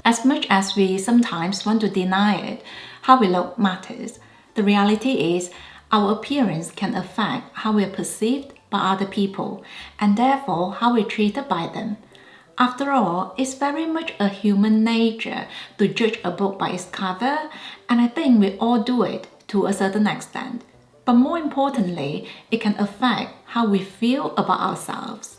As much as we sometimes want to deny it, how we look matters. The reality is, our appearance can affect how we are perceived by other people, and therefore how we're treated by them. After all, it's very much a human nature to judge a book by its cover, and I think we all do it to a certain extent. But more importantly, it can affect how we feel about ourselves.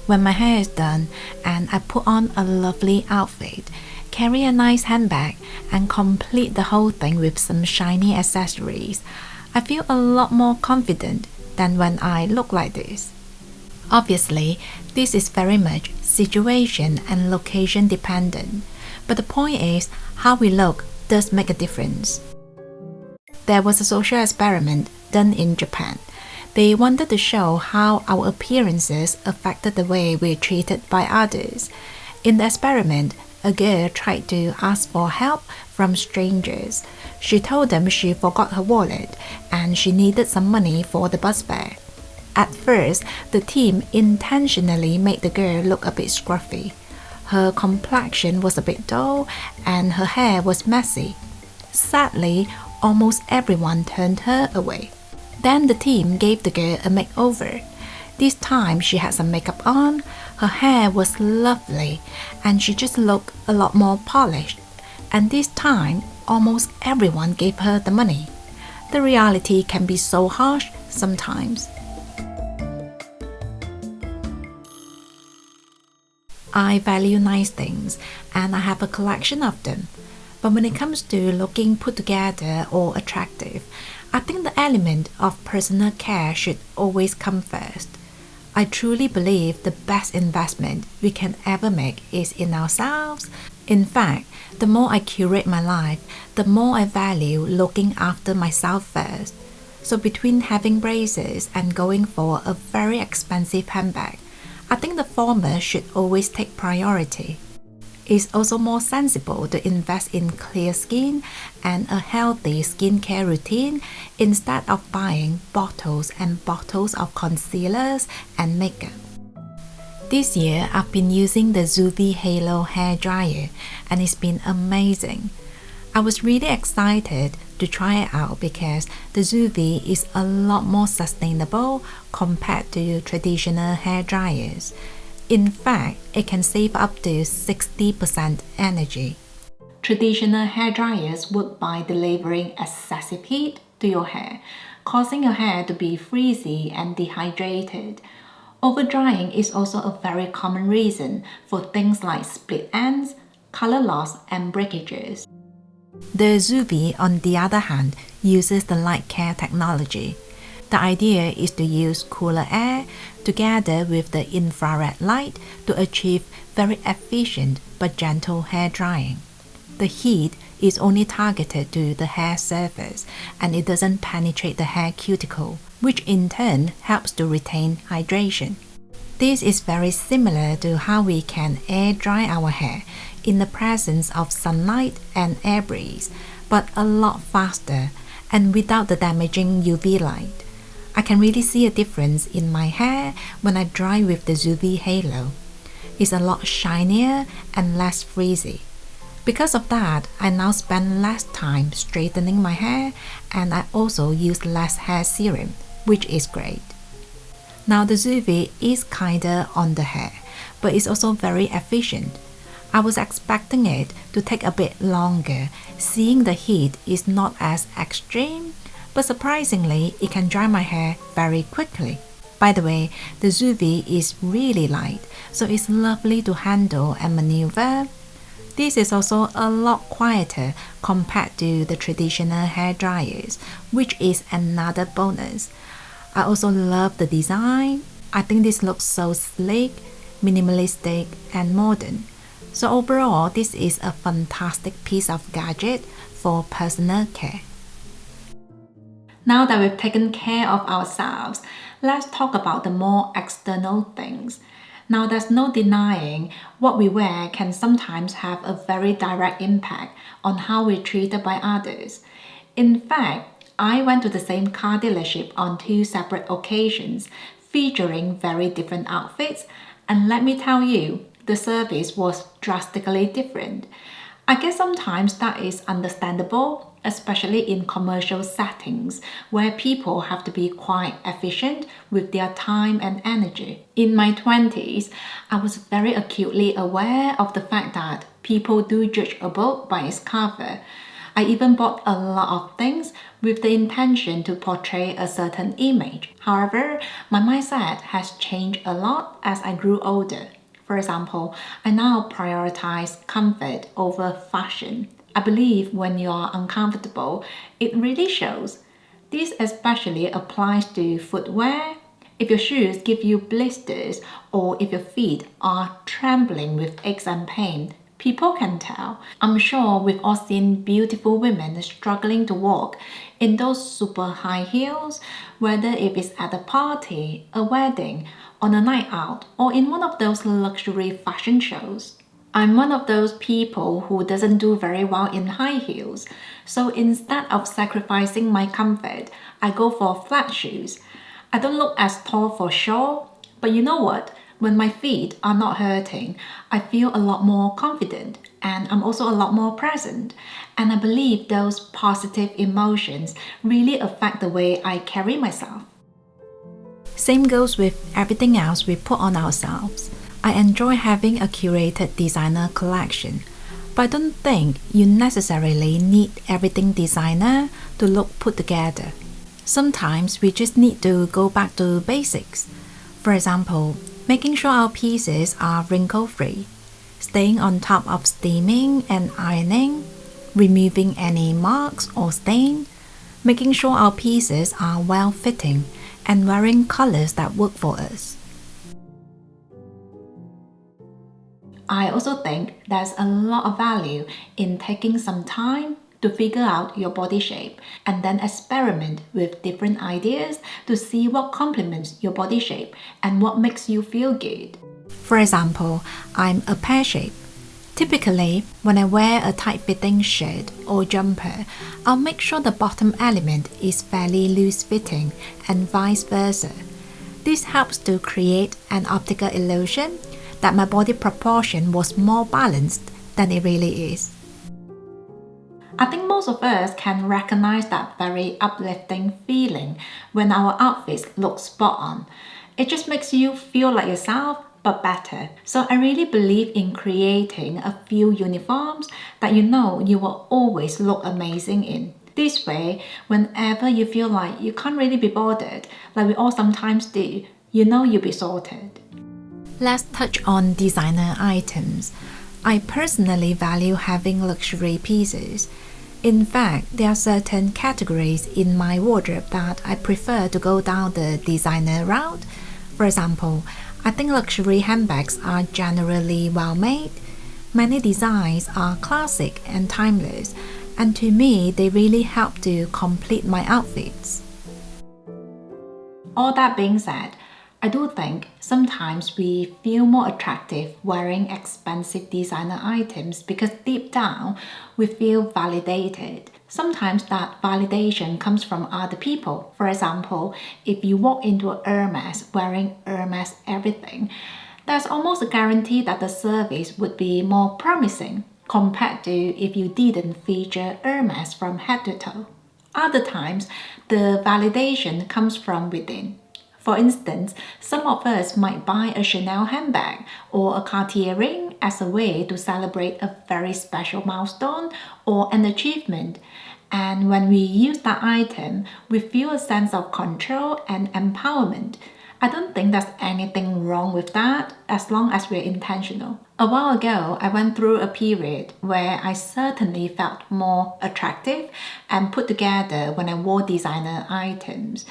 When my hair is done and I put on a lovely outfit, carry a nice handbag, and complete the whole thing with some shiny accessories, I feel a lot more confident than when I look like this. Obviously, this is very much situation and location dependent, but the point is how we look does make a difference. There was a social experiment done in Japan. They wanted to show how our appearances affected the way we're treated by others. In the experiment, a girl tried to ask for help from strangers. She told them she forgot her wallet and she needed some money for the bus fare. At first, the team intentionally made the girl look a bit scruffy. Her complexion was a bit dull and her hair was messy. Sadly, almost everyone turned her away. Then the team gave the girl a makeover. This time she had some makeup on, her hair was lovely, and she just looked a lot more polished. And this time, almost everyone gave her the money. The reality can be so harsh sometimes. I value nice things, and I have a collection of them. But when it comes to looking put together or attractive, I think the element of personal care should always come first. I truly believe the best investment we can ever make is in ourselves. In fact, the more I curate my life, the more I value looking after myself first. So between having braces and going for a very expensive handbag, I think the former should always take priority. It's also more sensible to invest in clear skin and a healthy skincare routine instead of buying bottles and bottles of concealers and makeup. This year, I've been using the Zuvi Halo hair dryer and it's been amazing. I was really excited to try it out because the Zuvi is a lot more sustainable compared to traditional hair dryers. In fact, it can save up to 60% energy. Traditional hair dryers work by delivering excessive heat to your hair, causing your hair to be frizzy and dehydrated. Overdrying is also a very common reason for things like split ends, color loss, and breakages. The Zuvi, on the other hand, uses the light care technology. The idea is to use cooler air together with the infrared light to achieve very efficient but gentle hair drying. The heat is only targeted to the hair surface and it doesn't penetrate the hair cuticle, which in turn helps to retain hydration. This is very similar to how we can air dry our hair in the presence of sunlight and air breeze, but a lot faster and without the damaging UV light. I can really see a difference in my hair when I dry with the Zuvi Halo. It's a lot shinier and less frizzy. Because of that, I now spend less time straightening my hair and I also use less hair serum, which is great. Now the Zuvi is kinda on the hair, but it's also very efficient. I was expecting it to take a bit longer, seeing the heat is not as extreme, but surprisingly, it can dry my hair very quickly. By the way, the Zuvi is really light, so it's lovely to handle and maneuver. This is also a lot quieter compared to the traditional hair dryers, which is another bonus. I also love the design. I think this looks so sleek, minimalistic, and modern. So overall, this is a fantastic piece of gadget for personal care. Now that we've taken care of ourselves, let's talk about the more external things. Now, there's no denying what we wear can sometimes have a very direct impact on how we're treated by others. In fact, I went to the same car dealership on 2 separate occasions, featuring very different outfits, and let me tell you, the service was drastically different. I guess sometimes that is understandable, especially in commercial settings where people have to be quite efficient with their time and energy. In my 20s, I was very acutely aware of the fact that people do judge a book by its cover. I even bought a lot of things with the intention to portray a certain image. However, my mindset has changed a lot as I grew older. For example, I now prioritize comfort over fashion. I believe when you are uncomfortable, it really shows. This especially applies to footwear. If your shoes give you blisters or if your feet are trembling with aches and pain, people can tell. I'm sure we've all seen beautiful women struggling to walk in those super high heels, whether if it's at a party, a wedding, on a night out, or in one of those luxury fashion shows. I'm one of those people who doesn't do very well in high heels, so instead of sacrificing my comfort, I go for flat shoes. I don't look as tall for sure, but you know what? When my feet are not hurting, I feel a lot more confident and I'm also a lot more present. And I believe those positive emotions really affect the way I carry myself. Same goes with everything else we put on ourselves. I enjoy having a curated designer collection, but I don't think you necessarily need everything designer to look put together. Sometimes we just need to go back to basics. For example, making sure our pieces are wrinkle-free, staying on top of steaming and ironing, removing any marks or stain, making sure our pieces are well-fitting, and wearing colors that work for us. I also think there's a lot of value in taking some time to figure out your body shape and then experiment with different ideas to see what complements your body shape and what makes you feel good. For example, I'm a pear shape. Typically, when I wear a tight-fitting shirt or jumper, I'll make sure the bottom element is fairly loose-fitting and vice versa. This helps to create an optical illusion that my body proportion was more balanced than it really is. I think most of us can recognize that very uplifting feeling when our outfits look spot on. It just makes you feel like yourself, but better. So I really believe in creating a few uniforms that you know you will always look amazing in. This way, whenever you feel like you can't really be bothered, like we all sometimes do, you know you'll be sorted. Let's touch on designer items. I personally value having luxury pieces. In fact, there are certain categories in my wardrobe that I prefer to go down the designer route. For example, I think luxury handbags are generally well made. Many designs are classic and timeless, and to me, they really help to complete my outfits. All that being said, I do think sometimes we feel more attractive wearing expensive designer items because deep down we feel validated. Sometimes that validation comes from other people. For example, if you walk into a Hermes wearing Hermes everything, there's almost a guarantee that the service would be more promising compared to if you didn't feature Hermes from head to toe. Other times, the validation comes from within. For instance, some of us might buy a Chanel handbag or a Cartier ring as a way to celebrate a very special milestone or an achievement. And when we use that item, we feel a sense of control and empowerment. I don't think there's anything wrong with that as long as we're intentional. A while ago, I went through a period where I certainly felt more attractive and put together when I wore designer items.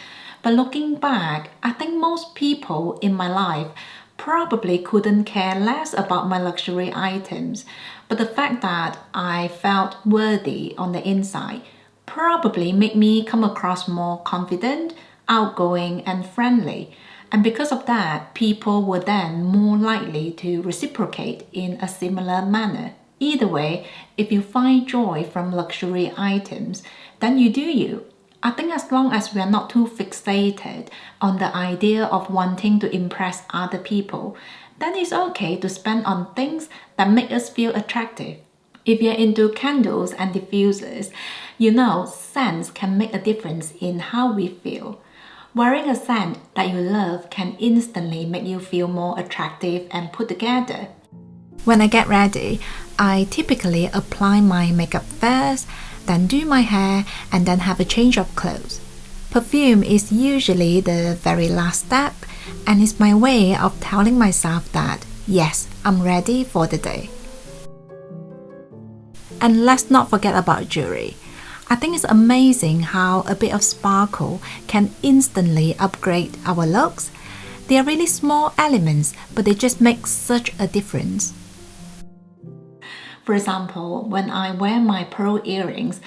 But looking back, I think most people in my life probably couldn't care less about my luxury items. But the fact that I felt worthy on the inside probably made me come across more confident, outgoing, and friendly. And because of that, people were then more likely to reciprocate in a similar manner. Either way, if you find joy from luxury items, then you do you. I think as long as we are not too fixated on the idea of wanting to impress other people, then it's okay to spend on things that make us feel attractive. If you're into candles and diffusers, you know scents can make a difference in how we feel. Wearing a scent that you love can instantly make you feel more attractive and put together. When I get ready, I typically apply my makeup first, then do my hair, and then have a change of clothes. Perfume is usually the very last step, and it's my way of telling myself that, yes, I'm ready for the day. And let's not forget about jewelry. I think it's amazing how a bit of sparkle can instantly upgrade our looks. They are really small elements, but they just make such a difference. For example, when I wear my pearl earrings,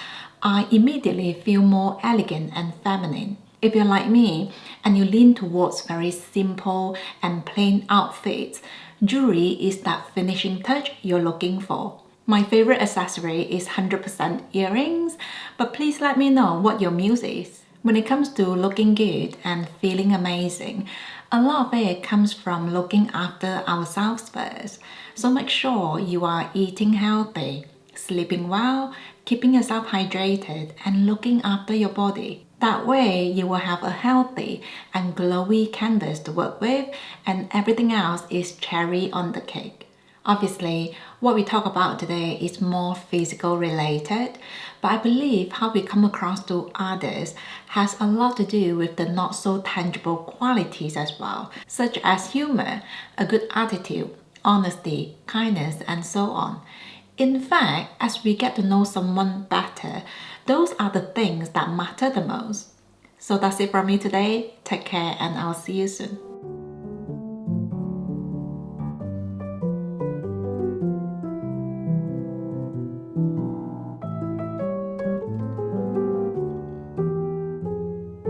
I immediately feel more elegant and feminine. If you're like me and you lean towards very simple and plain outfits, jewelry is that finishing touch you're looking for. My favorite accessory is 100% earrings, but please let me know what your muse is. When it comes to looking good and feeling amazing, a lot of it comes from looking after ourselves first. So make sure you are eating healthy, sleeping well, keeping yourself hydrated, and looking after your body. That way, you will have a healthy and glowy canvas to work with, and everything else is cherry on the cake. Obviously, what we talk about today is more physical related, but I believe how we come across to others has a lot to do with the not so tangible qualities as well, such as humor, a good attitude, honesty, kindness, and so on. In fact, as we get to know someone better, those are the things that matter the most. So that's it from me today. Take care and I'll see you soon.